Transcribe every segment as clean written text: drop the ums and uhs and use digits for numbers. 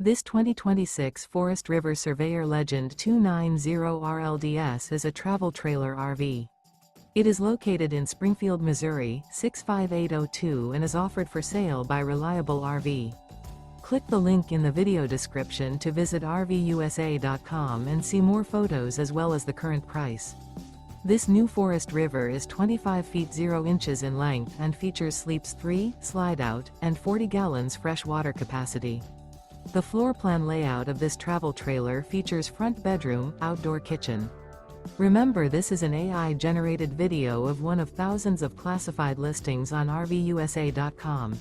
This 2026 Forest River Surveyor Legend 290RLDS is a travel trailer RV. It is located in Springfield, Missouri, 65802 and is offered for sale by Reliable RV. Click the link in the video description to visit RVUSA.com and see more photos as well as the current price. This new Forest River is 25 feet 0 inches in length and features sleeps 3, Slideout, and 40 gallons fresh water capacity. The floor plan layout of this travel trailer features front bedroom, outdoor kitchen. Remember, this is an AI-generated video of one of thousands of classified listings on RVUSA.com.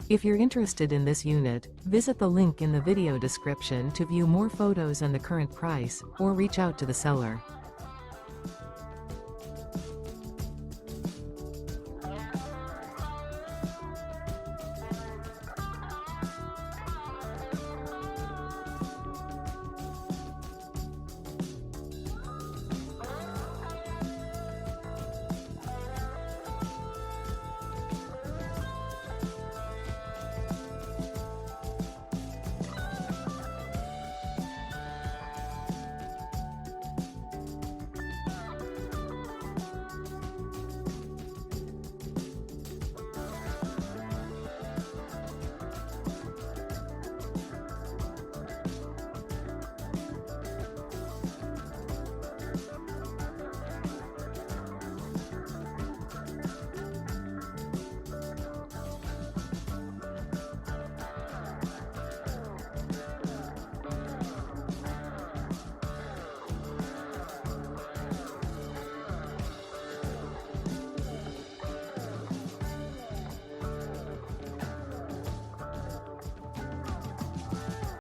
If you're interested in this unit, visit the link in the video description to view more photos and the current price, or reach out to the seller.